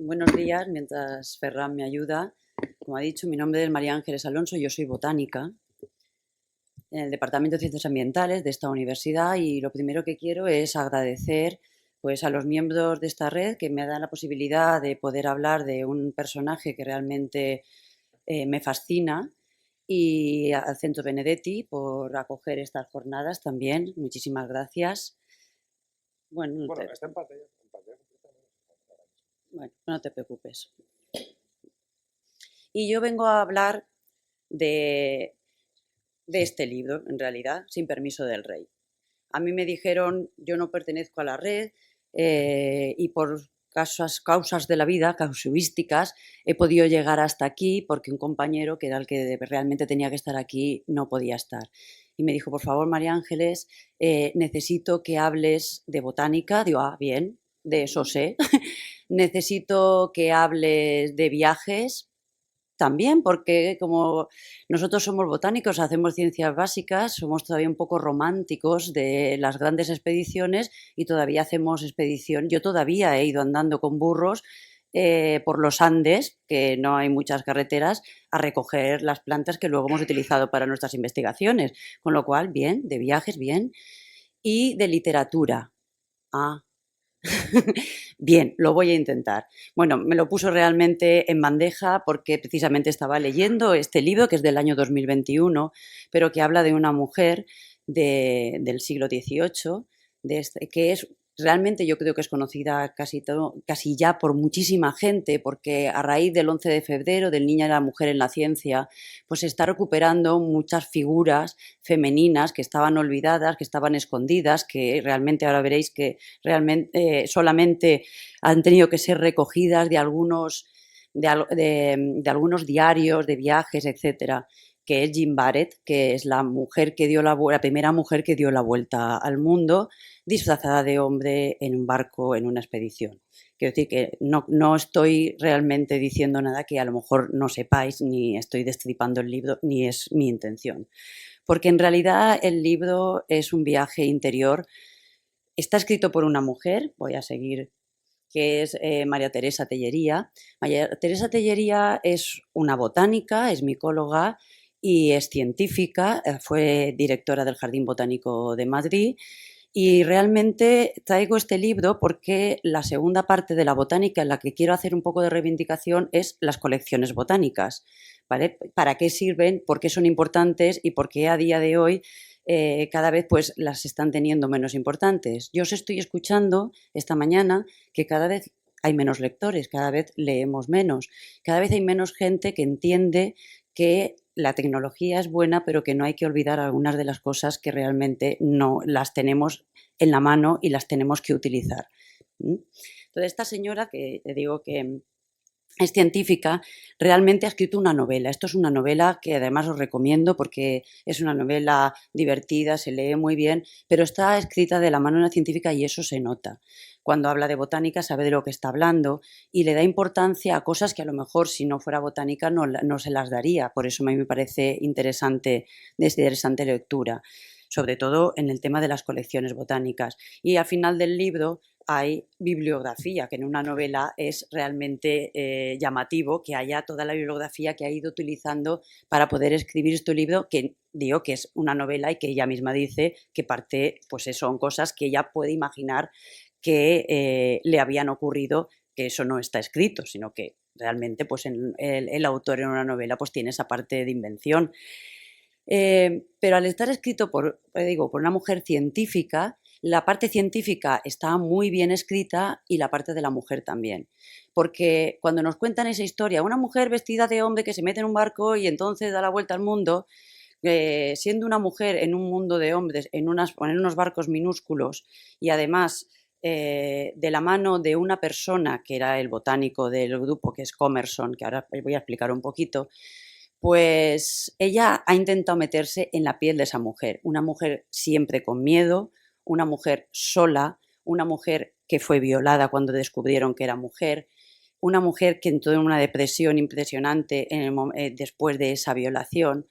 Buenos días, mientras Ferran me ayuda. Como ha dicho, mi nombre es María Ángeles Alonso, yo soy botánica en el Departamento de Ciencias Ambientales de esta universidad y lo primero que quiero es agradecer pues, a los miembros de esta red que me dan la posibilidad de poder hablar de un personaje que realmente me fascina y al Centro Benedetti por acoger estas jornadas también. Muchísimas gracias. Bueno, Bueno, está en pantalla completa, ¿no? bueno, no te preocupes. Y yo vengo a hablar de, de este libro, en realidad, sin permiso del rey. A mí me dijeron, yo no pertenezco a la red y por causas de la vida, casuísticas, he podido llegar hasta aquí porque un compañero, que era el que realmente tenía que estar aquí, no podía estar. Y me dijo, por favor, María Ángeles, necesito que hables de botánica. Digo, bien, de eso sé. Necesito que hables de viajes, también, porque como nosotros somos botánicos, hacemos ciencias básicas, somos todavía un poco románticos de las grandes expediciones y todavía hacemos expedición. Yo todavía he ido andando con burros por los Andes, que no hay muchas carreteras, a recoger las plantas que luego hemos utilizado para nuestras investigaciones. Con lo cual, bien, de viajes, bien. Y de literatura. Ah, bien, lo voy a intentar. Bueno, me lo puso realmente en bandeja porque precisamente estaba leyendo este libro que es del año 2021, pero que habla de una mujer del siglo XVIII, que es realmente yo creo que es conocida casi ya por muchísima gente, porque a raíz del 11 de febrero, del Niño y la Mujer en la Ciencia, pues se está recuperando muchas figuras femeninas que estaban olvidadas, que estaban escondidas, que realmente ahora veréis que realmente solamente han tenido que ser recogidas de algunos diarios, de viajes, etcétera, que es Jean Barrett, que es la mujer que dio la primera mujer que dio la vuelta al mundo, disfrazada de hombre en un barco, en una expedición. Quiero decir que no estoy realmente diciendo nada que a lo mejor no sepáis, ni estoy destripando el libro, ni es mi intención. Porque en realidad el libro es un viaje interior. Está escrito por una mujer, voy a seguir, que es María Teresa Tellería. María Teresa Tellería es una botánica, es micóloga y es científica, fue directora del Jardín Botánico de Madrid y realmente traigo este libro porque la segunda parte de la botánica en la que quiero hacer un poco de reivindicación es las colecciones botánicas. ¿Vale? ¿Para qué sirven? ¿Por qué son importantes? ¿Y por qué a día de hoy cada vez pues las están teniendo menos importantes? Yo os estoy escuchando esta mañana que cada vez hay menos lectores, cada vez leemos menos, cada vez hay menos gente que entiende que la tecnología es buena, pero que no hay que olvidar algunas de las cosas que realmente no las tenemos en la mano y las tenemos que utilizar. Entonces, esta señora que te digo que es científica, realmente ha escrito una novela. Esto es una novela que además os recomiendo porque es una novela divertida, se lee muy bien, pero está escrita de la mano de una científica y eso se nota. Cuando habla de botánica sabe de lo que está hablando y le da importancia a cosas que a lo mejor si no fuera botánica no se las daría. Por eso a mí me parece interesante lectura, sobre todo en el tema de las colecciones botánicas. Y al final del libro hay bibliografía, que en una novela es realmente llamativo que haya toda la bibliografía que ha ido utilizando para poder escribir este libro, que digo que es una novela y que ella misma dice que parte, pues son cosas que ella puede imaginar que le habían ocurrido, que eso no está escrito, sino que realmente pues el autor en una novela pues tiene esa parte de invención. Pero al estar escrito por una mujer científica, la parte científica está muy bien escrita y la parte de la mujer también. Porque cuando nos cuentan esa historia, una mujer vestida de hombre que se mete en un barco y entonces da la vuelta al mundo, siendo una mujer en un mundo de hombres, en unos barcos minúsculos y además de la mano de una persona que era el botánico del grupo, que es Commerson, que ahora voy a explicar un poquito, pues ella ha intentado meterse en la piel de esa mujer, una mujer siempre con miedo, una mujer sola, una mujer que fue violada cuando descubrieron que era mujer, una mujer que entró en una depresión impresionante después de esa violación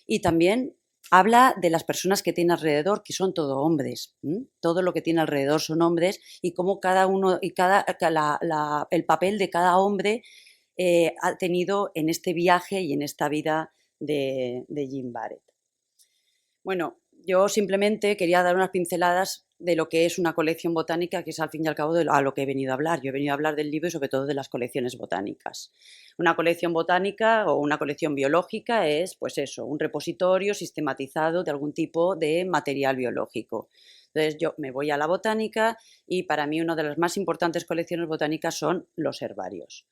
y también habla de las personas que tiene alrededor, que son todo hombres. Todo lo que tiene alrededor son hombres y cómo cada uno y el papel de cada hombre ha tenido en este viaje y en esta vida de Jim Barrett. Bueno, yo simplemente quería dar unas pinceladas de lo que es una colección botánica, que es al fin y al cabo a lo que he venido a hablar. Yo he venido a hablar del libro y sobre todo de las colecciones botánicas. Una colección botánica o una colección biológica es, pues eso, un repositorio sistematizado de algún tipo de material biológico. Entonces yo me voy a la botánica y para mí una de las más importantes colecciones botánicas son los herbarios.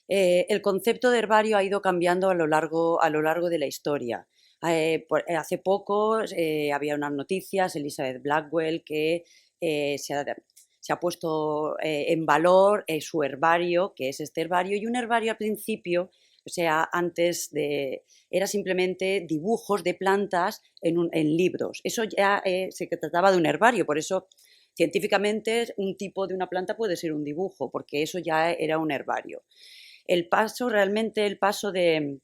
El concepto de herbario ha ido cambiando a lo largo de la historia. Hace poco había unas noticias, Elizabeth Blackwell, que se ha puesto en valor su herbario, que es este herbario, y un herbario al principio, o sea, era simplemente dibujos de plantas en libros. Eso ya se trataba de un herbario, por eso científicamente un tipo de una planta puede ser un dibujo, porque eso ya era un herbario. El paso del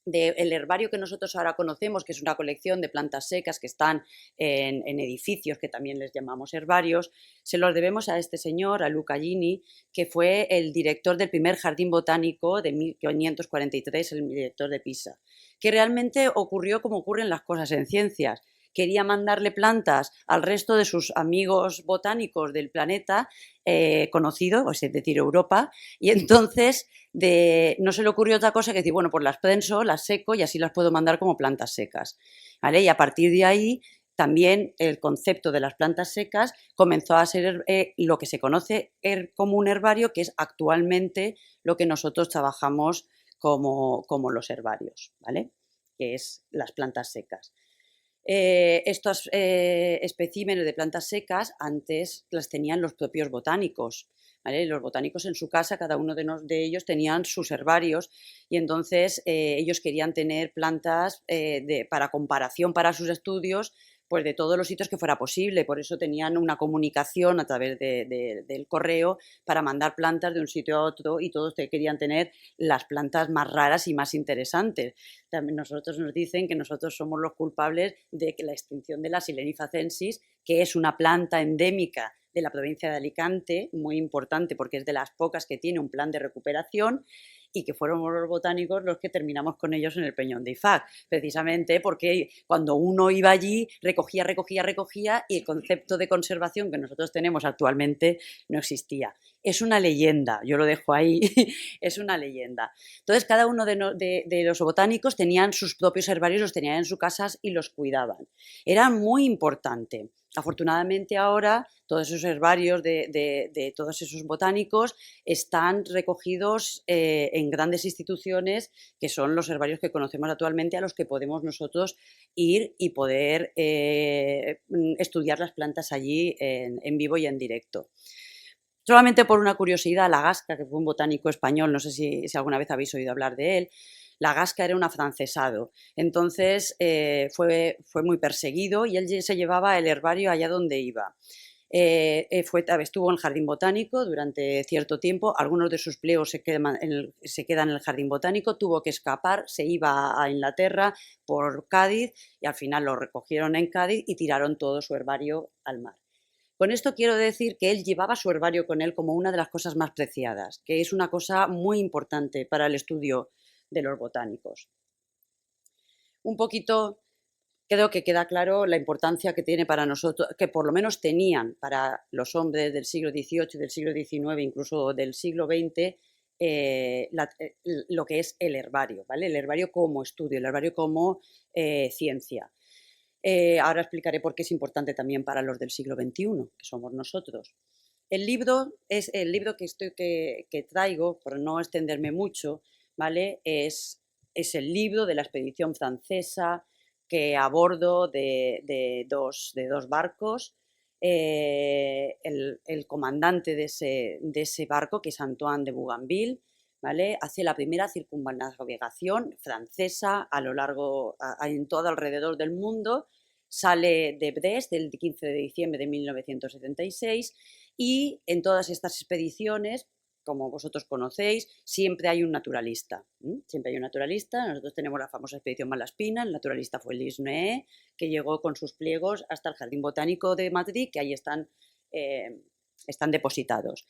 herbario que nosotros ahora conocemos, que es una colección de plantas secas que están en edificios que también les llamamos herbarios, se los debemos a este señor, a Luca Gini, que fue el director del primer jardín botánico de 1543, el director de Pisa, que realmente ocurrió como ocurren las cosas en ciencias. Quería mandarle plantas al resto de sus amigos botánicos del planeta conocido, es decir, Europa, y entonces no se le ocurrió otra cosa que decir, bueno, pues las prenso, las seco y así las puedo mandar como plantas secas, ¿vale? Y a partir de ahí también el concepto de las plantas secas comenzó a ser lo que se conoce como un herbario, que es actualmente lo que nosotros trabajamos como los herbarios, ¿vale? Que es las plantas secas. Estos especímenes de plantas secas antes las tenían los propios botánicos, ¿vale? Los botánicos en su casa, cada uno de ellos tenían sus herbarios y entonces ellos querían tener plantas para comparación para sus estudios, pues de todos los sitios que fuera posible. Por eso tenían una comunicación a través del correo para mandar plantas de un sitio a otro y todos querían tener las plantas más raras y más interesantes. También nosotros nos dicen que nosotros somos los culpables de que la extinción de la Silenifacensis, que es una planta endémica de la provincia de Alicante, muy importante porque es de las pocas que tiene un plan de recuperación, y que fueron los botánicos los que terminamos con ellos en el Peñón de Ifac, precisamente porque cuando uno iba allí recogía y el concepto de conservación que nosotros tenemos actualmente no existía. Es una leyenda, yo lo dejo ahí, es una leyenda. Entonces cada uno de los botánicos tenían sus propios herbarios, los tenían en sus casas y los cuidaban. Era muy importante. Afortunadamente ahora todos esos herbarios de todos esos botánicos están recogidos en grandes instituciones que son los herbarios que conocemos actualmente, a los que podemos nosotros ir y poder estudiar las plantas allí en vivo y en directo. Solamente por una curiosidad, Lagasca, que fue un botánico español, no sé si alguna vez habéis oído hablar de él, Lagasca era un afrancesado, entonces fue muy perseguido y él se llevaba el herbario allá donde iba. Estuvo en el Jardín Botánico durante cierto tiempo, algunos de sus pliegos se quedan en el Jardín Botánico, tuvo que escapar, se iba a Inglaterra por Cádiz y al final lo recogieron en Cádiz y tiraron todo su herbario al mar. Con esto quiero decir que él llevaba su herbario con él como una de las cosas más preciadas, que es una cosa muy importante para el estudio de los botánicos. Un poquito creo que queda claro la importancia que tiene para nosotros, que por lo menos tenían para los hombres del siglo XVIII, del siglo XIX, incluso del siglo XX, lo que es el herbario, ¿vale? El herbario como estudio, el herbario como ciencia. Ahora explicaré por qué es importante también para los del siglo XXI, que somos nosotros. El libro que traigo, por no extenderme mucho, ¿vale? Es el libro de la expedición francesa que a bordo de dos barcos, el comandante de ese barco, que es Antoine de Bougainville, ¿vale? Hace la primera circunnavegación francesa en todo alrededor del mundo, sale de Brest el 15 de diciembre de 1976 y en todas estas expediciones como vosotros conocéis, siempre hay un naturalista. Siempre hay un naturalista. Nosotros tenemos la famosa expedición Malaspina, el naturalista fue Louis Noé, que llegó con sus pliegos hasta el Jardín Botánico de Madrid, que ahí están depositados.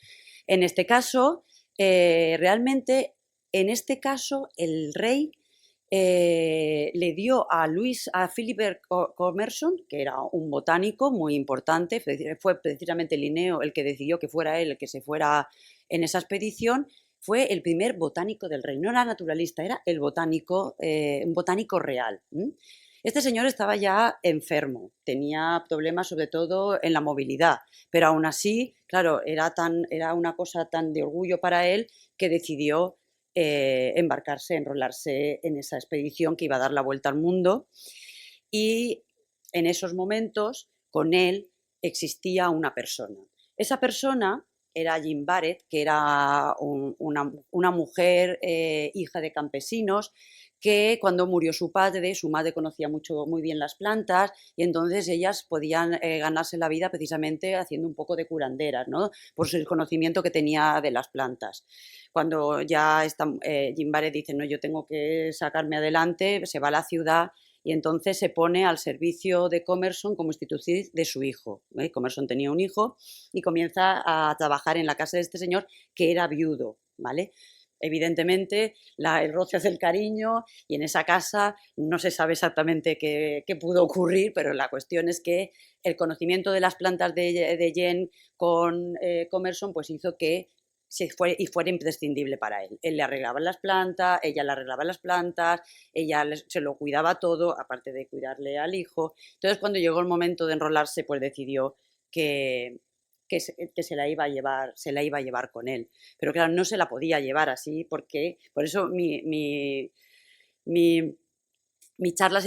En este caso, realmente, en este caso, el rey le dio a Philibert Commerson, que era un botánico muy importante, fue precisamente Linneo el que decidió que fuera él el que se fuera en esa expedición, fue el primer botánico del rey, no era naturalista, era el botánico, un botánico real. Este señor estaba ya enfermo, tenía problemas sobre todo en la movilidad, pero aún así, claro, era una cosa tan de orgullo para él que decidió embarcarse, enrolarse en esa expedición que iba a dar la vuelta al mundo. Y en esos momentos, con él existía una persona. Esa persona era Jean Barrett, que era una mujer hija de campesinos, que cuando murió su madre conocía muy bien las plantas y entonces ellas podían ganarse la vida precisamente haciendo un poco de curanderas, ¿no? Por el conocimiento que tenía de las plantas. Cuando ya Jean Barrett dice, no, yo tengo que sacarme adelante, se va a la ciudad y entonces se pone al servicio de Commerson como institutriz de su hijo. Commerson tenía un hijo y comienza a trabajar en la casa de este señor que era viudo, ¿vale? Evidentemente, el roce hace el cariño y en esa casa no se sabe exactamente qué pudo ocurrir, pero la cuestión es que el conocimiento de las plantas de Jen con Commerson pues hizo que fuera imprescindible para él. Él le arreglaba las plantas, ella le arreglaba las plantas, ella se lo cuidaba todo, aparte de cuidarle al hijo. Entonces, cuando llegó el momento de enrolarse, pues decidió que se la iba a llevar con él. Pero claro, no se la podía llevar así, porque por eso mi charla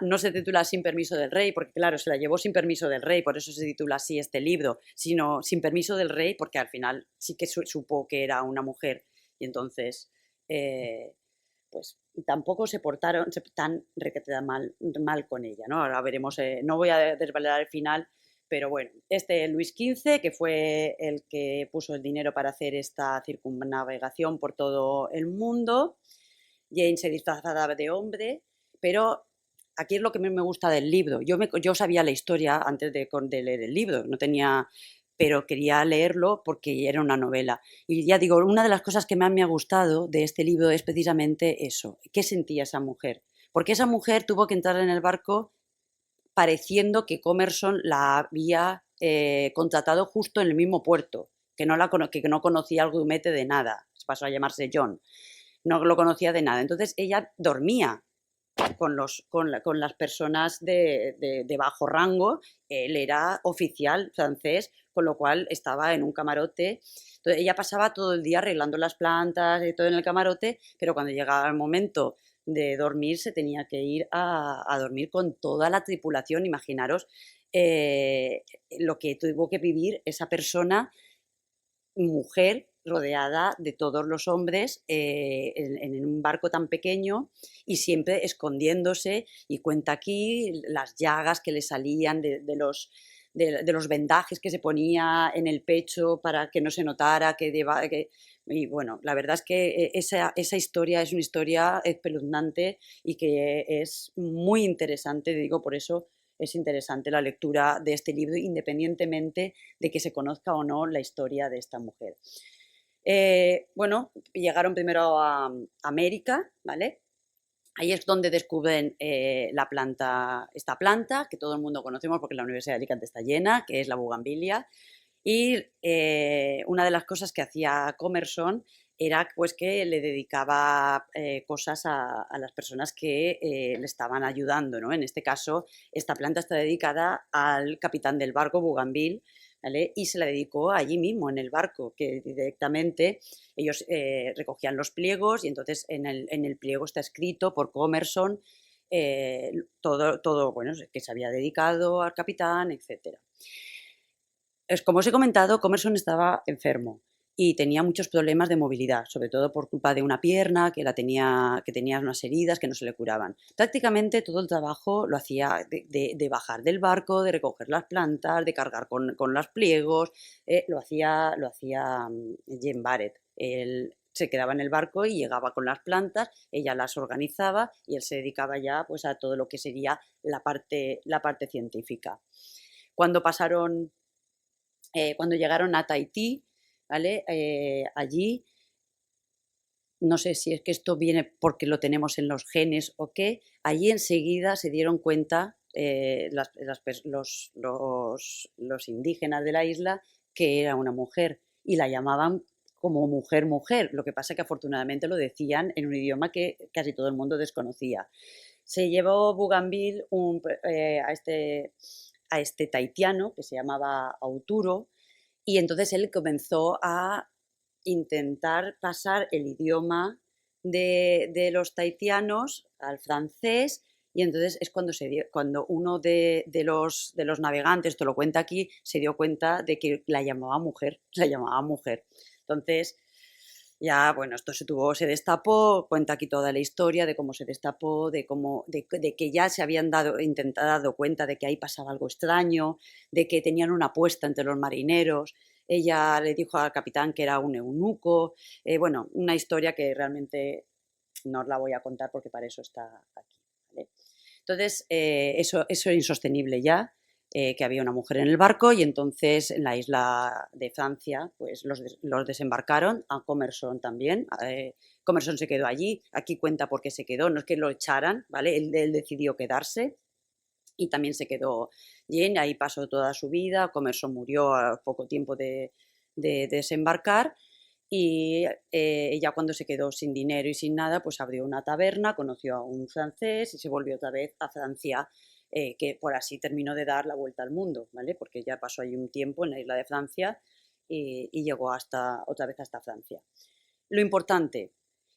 no se titula Sin permiso del rey, porque claro, se la llevó sin permiso del rey, por eso se titula así este libro, sino sin permiso del rey, porque al final sí que supo que era una mujer y entonces pues tampoco se portaron tan requete mal con ella, ¿no? Ahora veremos, no voy a desvelar el final, pero bueno, Luis XV, que fue el que puso el dinero para hacer esta circunnavegación por todo el mundo. Jane se disfrazaba de hombre, pero aquí es lo que me gusta del libro. Yo sabía la historia antes de leer el libro, no tenía, pero quería leerlo porque era una novela. Y ya digo, una de las cosas que más me ha gustado de este libro es precisamente eso, qué sentía esa mujer. Porque esa mujer tuvo que entrar en el barco pareciendo que Commerson la había contratado justo en el mismo puerto, que no conocía al grumete de nada, se pasó a llamarse John, no lo conocía de nada. Entonces ella dormía con las personas de bajo rango, él era oficial francés, con lo cual estaba en un camarote. Entonces ella pasaba todo el día arreglando las plantas y todo en el camarote, pero cuando llegaba el momento de dormir se tenía que ir a dormir con toda la tripulación. Imaginaros lo que tuvo que vivir esa persona, mujer, rodeada de todos los hombres en un barco tan pequeño y siempre escondiéndose, y cuenta aquí las llagas que le salían de los vendajes que se ponía en el pecho para que no se notara y bueno, la verdad es que esa historia es una historia espeluznante y que es muy interesante, digo, por eso es interesante la lectura de este libro, independientemente de que se conozca o no la historia de esta mujer. Bueno, llegaron primero a América, ¿vale? Ahí es donde descubren esta planta, que todo el mundo conocemos porque la Universidad de Alicante está llena, que es la bugambilia. Y una de las cosas que hacía Commerson era pues que le dedicaba cosas a las personas que le estaban ayudando, ¿no? En este caso, esta planta está dedicada al capitán del barco, Bougainville, ¿vale? Y se la dedicó allí mismo, en el barco, que directamente ellos recogían los pliegos y entonces en el pliego está escrito por Commerson todo bueno, que se había dedicado al capitán, etcétera. Como os he comentado, Commerson estaba enfermo y tenía muchos problemas de movilidad, sobre todo por culpa de una pierna que tenía unas heridas que no se le curaban. Prácticamente todo el trabajo lo hacía de bajar del barco, de recoger las plantas, de cargar con los pliegos, lo hacía Jane Barrett. Él se quedaba en el barco y llegaba con las plantas, ella las organizaba y él se dedicaba ya pues a todo lo que sería la parte científica. Cuando llegaron a Tahití, ¿vale? Allí, no sé si es que esto viene porque lo tenemos en los genes o qué, allí enseguida se dieron cuenta los indígenas de la isla que era una mujer y la llamaban como mujer, mujer. Lo que pasa es que afortunadamente lo decían en un idioma que casi todo el mundo desconocía. Se llevó Bougainville a este tahitiano que se llamaba Auturo, y entonces él comenzó a intentar pasar el idioma de los tahitianos al francés, y entonces es cuando uno de los navegantes, esto lo cuenta aquí, se dio cuenta de que la llamaba mujer. Entonces, ya, bueno, esto se destapó, cuenta aquí toda la historia de cómo se destapó, de que ya se habían dado cuenta de que ahí pasaba algo extraño, de que tenían una apuesta entre los marineros. Ella le dijo al capitán que era un eunuco. Bueno, una historia que realmente no os la voy a contar porque para eso está aquí, ¿vale? Entonces, eso era insostenible ya, que había una mujer en el barco, y entonces en la isla de Francia pues los desembarcaron, a Commerson también. Commerson se quedó allí, aquí cuenta por qué se quedó, no es que lo echaran, ¿vale? Él decidió quedarse y también se quedó Jane, ahí pasó toda su vida. Commerson murió a poco tiempo de desembarcar, y ella, cuando se quedó sin dinero y sin nada, pues abrió una taberna, conoció a un francés y se volvió otra vez a Francia, que por así terminó de dar la vuelta al mundo, ¿vale? Porque ya pasó ahí un tiempo en la isla de Francia y llegó otra vez hasta Francia. Lo importante,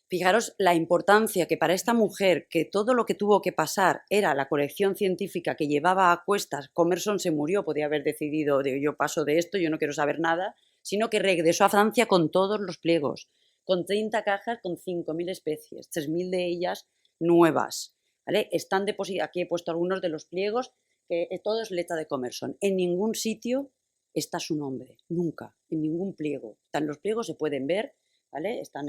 fijaros la importancia que para esta mujer, que todo lo que tuvo que pasar era la colección científica que llevaba a cuestas. Commerson se murió, podía haber decidido, yo paso de esto, yo no quiero saber nada, sino que regresó a Francia con todos los pliegos, con 30 cajas con 5.000 especies, 3.000 de ellas nuevas, ¿vale? Están depositados, aquí he puesto algunos de los pliegos, que todo es letra de Commerson. En ningún sitio está su nombre, nunca, en ningún pliego. Están los pliegos, se pueden ver, ¿vale? Están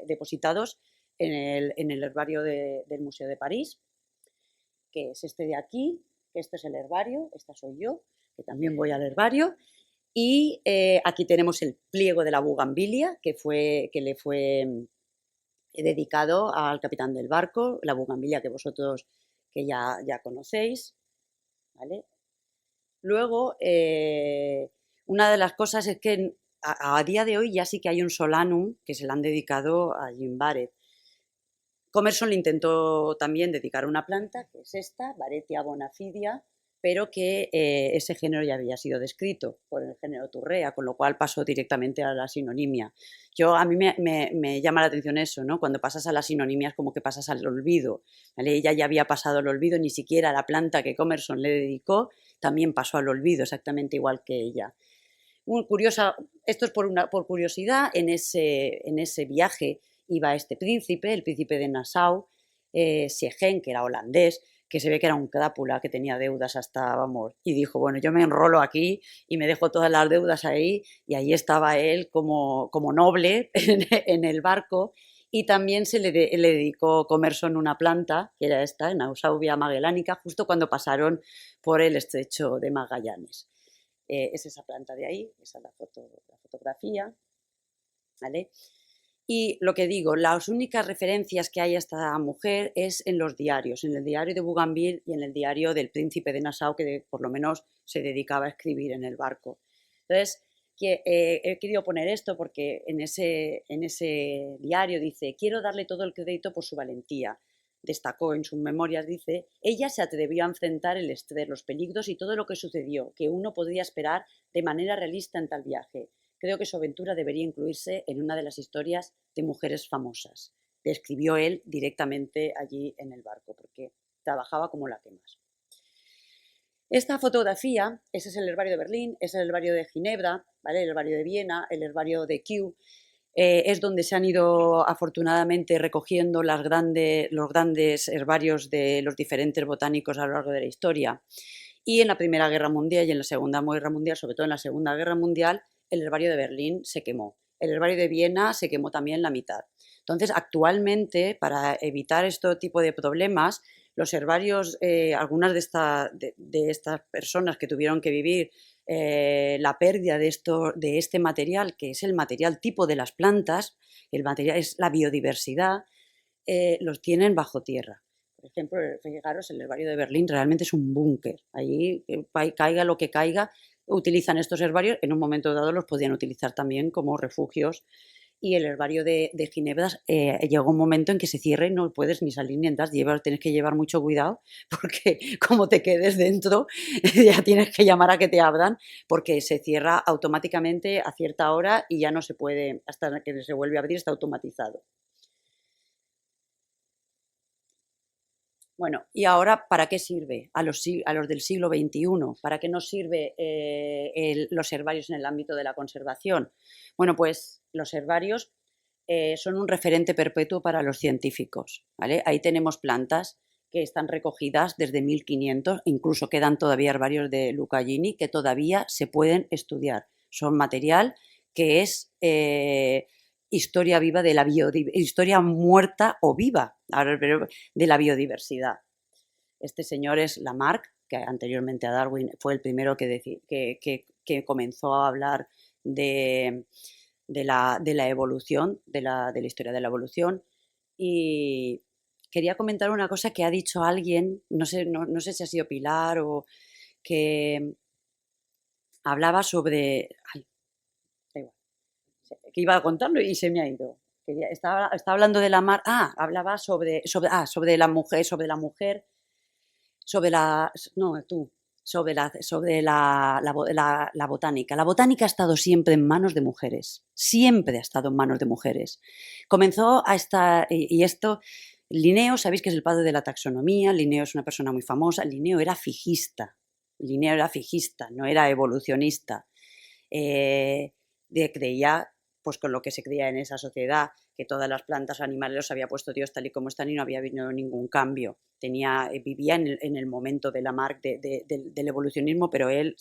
depositados en el herbario del Museo de París, que es este de aquí, que este es el herbario, esta soy yo, que también voy al herbario. Y aquí tenemos el pliego de la bugambilia, que le fue dedicado al capitán del barco, la bugambilia que vosotros que ya conocéis, ¿vale? Luego, una de las cosas es que a día de hoy ya sí que hay un solanum que se le han dedicado a Jane Barrett. Commerson le intentó también dedicar una planta, que es esta, Barrettia bonafidia, pero que ese género ya había sido descrito por el género Turrea, con lo cual pasó directamente a la sinonimia. A mí me llama la atención eso, ¿no? Cuando pasas a la sinonimia es como que pasas al olvido, ¿vale? Ella ya había pasado al olvido, ni siquiera la planta que Commerson le dedicó también pasó al olvido, exactamente igual que ella. Muy curiosa, esto es por curiosidad. En ese viaje iba este príncipe, el príncipe de Nassau, Siegen, que era holandés, que se ve que era un crápula, que tenía deudas hasta, vamos, y dijo, bueno, yo me enrolo aquí y me dejo todas las deudas ahí, y ahí estaba él como noble en el barco. Y también le dedicó Commerson una planta, que era esta, Nausaudia magellanica, justo cuando pasaron por el estrecho de Magallanes. Es esa planta de ahí, esa es la fotografía, ¿vale? Y lo que digo, las únicas referencias que hay a esta mujer es en los diarios, en el diario de Bougainville y en el diario del príncipe de Nassau, que por lo menos se dedicaba a escribir en el barco. Entonces, he querido poner esto porque en ese diario dice: quiero darle todo el crédito por su valentía. Destacó en sus memorias, dice: ella se atrevió a enfrentar el estrés, los peligros y todo lo que sucedió, que uno podría esperar de manera realista en tal viaje. Creo que su aventura debería incluirse en una de las historias de mujeres famosas. Le escribió él directamente allí en el barco, porque trabajaba como la que más. Esta fotografía, ese es el herbario de Berlín, ese es el herbario de Ginebra, ¿vale? El herbario de Viena, el herbario de Kew. Es donde se han ido afortunadamente recogiendo los grandes herbarios de los diferentes botánicos a lo largo de la historia. Y en la Primera Guerra Mundial y en la Segunda Guerra Mundial, sobre todo en la Segunda Guerra Mundial, el herbario de Berlín se quemó. El herbario de Viena se quemó también la mitad. Entonces, actualmente, para evitar este tipo de problemas, los herbarios, algunas de estas personas que tuvieron que vivir la pérdida de este material, que es el material tipo de las plantas, el material es la biodiversidad, los tienen bajo tierra. Por ejemplo, fijaros, el herbario de Berlín realmente es un búnker. Allí, caiga lo que caiga, utilizan estos herbarios. En un momento dado los podían utilizar también como refugios. Y el herbario de Ginebra llegó un momento en que se cierra y no puedes ni salir ni entrar. Tienes que llevar mucho cuidado porque como te quedes dentro ya tienes que llamar a que te abran porque se cierra automáticamente a cierta hora y ya no se puede, hasta que se vuelve a abrir está automatizado. Bueno, ¿y ahora para qué sirve a los del siglo XXI? ¿Para qué nos sirve los herbarios en el ámbito de la conservación? Bueno, pues los herbarios son un referente perpetuo para los científicos, ¿vale? Ahí tenemos plantas que están recogidas desde 1500, incluso quedan todavía herbarios de Luca-Gini que todavía se pueden estudiar. Son material que es historia viva de la historia muerta o viva de la biodiversidad. Este señor es Lamarck, que anteriormente a Darwin fue el primero que comenzó a hablar de la evolución, de la historia de la evolución. Y quería comentar una cosa que ha dicho alguien, no sé si ha sido Pilar o que hablaba sobre... Ay, da igual, que iba a contarlo y se me ha ido. Estaba hablando de la mar... hablaba sobre la mujer, no, tú, sobre la botánica. La botánica ha estado siempre en manos de mujeres, siempre ha estado en manos de mujeres. Comenzó a estar, y esto, Linneo, sabéis que es el padre de la taxonomía, Linneo es una persona muy famosa, Linneo era fijista, no era evolucionista. Creía, pues con lo que se creía en esa sociedad, que todas las plantas o animales los había puesto Dios tal y como están y no había habido ningún cambio. Vivía en el momento de Lamarck del evolucionismo, pero él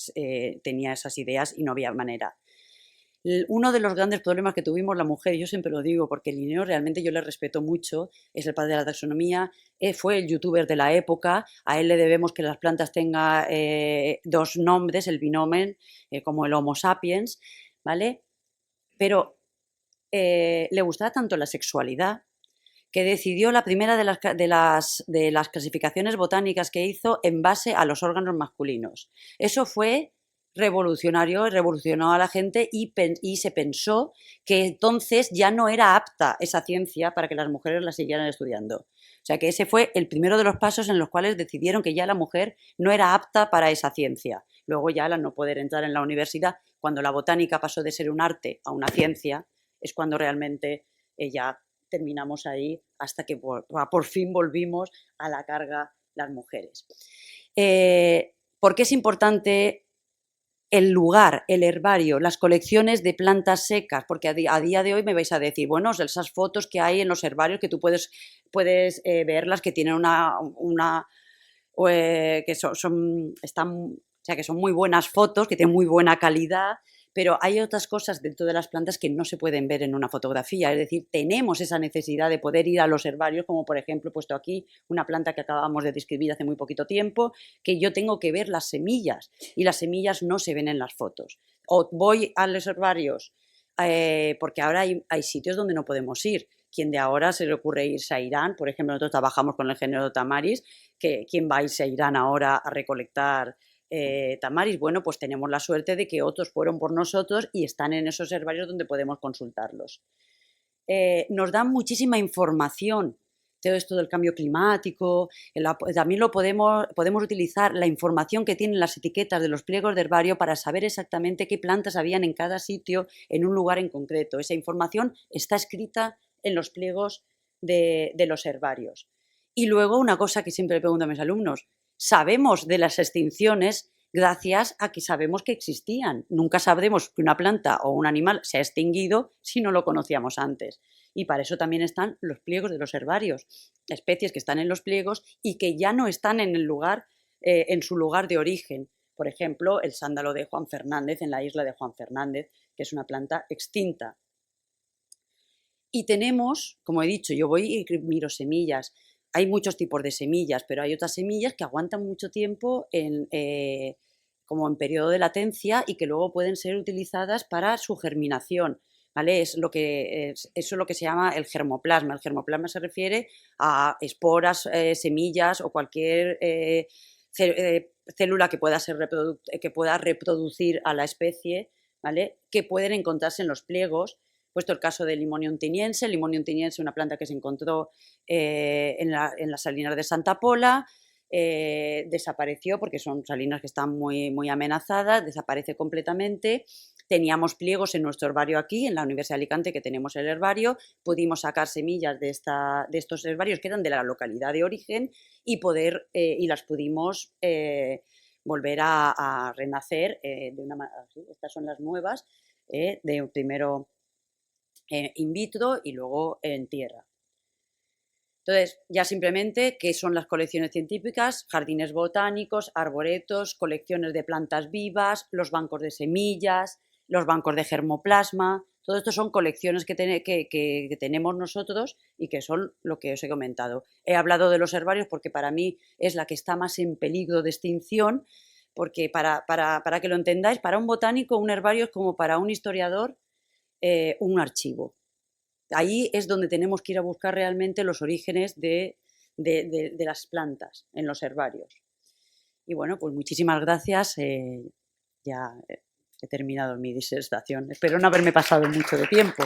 tenía esas ideas y no había manera. Uno de los grandes problemas que tuvimos la mujer, yo siempre lo digo porque Linneo realmente yo le respeto mucho, es el padre de la taxonomía, fue el youtuber de la época, a él le debemos que las plantas tengan dos nombres, el binomen, como el Homo sapiens, ¿vale? Pero le gustaba tanto la sexualidad que decidió la primera de las clasificaciones botánicas que hizo en base a los órganos masculinos. Eso fue revolucionario, revolucionó a la gente y se pensó que entonces ya no era apta esa ciencia para que las mujeres la siguieran estudiando. O sea que ese fue el primero de los pasos en los cuales decidieron que ya la mujer no era apta para esa ciencia. Luego ya al no poder entrar en la universidad, cuando la botánica pasó de ser un arte a una ciencia, es cuando realmente ya terminamos ahí hasta que por fin volvimos a la carga las mujeres. ¿Por qué es importante el lugar, el herbario, las colecciones de plantas secas? Porque a día de hoy me vais a decir, bueno, esas fotos que hay en los herbarios que tú puedes verlas, que tienen que que son muy buenas fotos, que tienen muy buena calidad, pero hay otras cosas dentro de las plantas que no se pueden ver en una fotografía. Es decir, tenemos esa necesidad de poder ir a los herbarios, como por ejemplo he puesto aquí una planta que acabamos de describir hace muy poquito tiempo, que yo tengo que ver las semillas y las semillas no se ven en las fotos. O voy a los herbarios porque ahora hay sitios donde no podemos ir. Quien de ahora se le ocurre irse a Irán, por ejemplo, nosotros trabajamos con el género Tamaris, ¿quién va a irse a Irán ahora a recolectar Tamaris? Bueno, pues tenemos la suerte de que otros fueron por nosotros y están en esos herbarios donde podemos consultarlos. Nos dan muchísima información, todo esto del cambio climático, también podemos utilizar la información que tienen las etiquetas de los pliegos de herbario para saber exactamente qué plantas habían en cada sitio, en un lugar en concreto. Esa información está escrita en los pliegos de los herbarios. Y luego una cosa que siempre le pregunto a mis alumnos, sabemos de las extinciones gracias a que sabemos que existían. Nunca sabremos que una planta o un animal se ha extinguido si no lo conocíamos antes. Y para eso también están los pliegos de los herbarios, especies que están en los pliegos y que ya no están en el lugar, en su lugar de origen. Por ejemplo, el sándalo de Juan Fernández en la isla de Juan Fernández, que es una planta extinta. Y tenemos, como he dicho, yo voy y miro semillas. Hay muchos tipos de semillas, pero hay otras semillas que aguantan mucho tiempo como en periodo de latencia y que luego pueden ser utilizadas para su germinación. ¿Vale? Eso es lo que se llama el germoplasma. El germoplasma se refiere a esporas, semillas o cualquier célula que pueda reproducir a la especie, ¿vale? Que pueden encontrarse en los pliegos. Puesto el caso del Limonium tiniense. El Limonium tiniense, una planta que se encontró en las salinas de Santa Pola, desapareció porque son salinas que están muy, muy amenazadas, desaparece completamente. Teníamos pliegos en nuestro herbario aquí, en la Universidad de Alicante, que tenemos el herbario, pudimos sacar semillas de estos herbarios que eran de la localidad de origen y las pudimos volver a renacer de una manera. Estas son las nuevas, de primero in vitro y luego en tierra. Entonces, ya simplemente, ¿qué son las colecciones científicas? Jardines botánicos, arboretos, colecciones de plantas vivas, los bancos de semillas, los bancos de germoplasma. Todo esto son colecciones que tenemos nosotros y que son lo que os he comentado. He hablado de los herbarios porque para mí es la que está más en peligro de extinción, porque para que lo entendáis, para un botánico un herbario es como para un historiador un archivo. Ahí es donde tenemos que ir a buscar realmente los orígenes de las plantas en los herbarios. Y bueno, pues muchísimas gracias. Ya he terminado mi disertación. Espero no haberme pasado mucho de tiempo.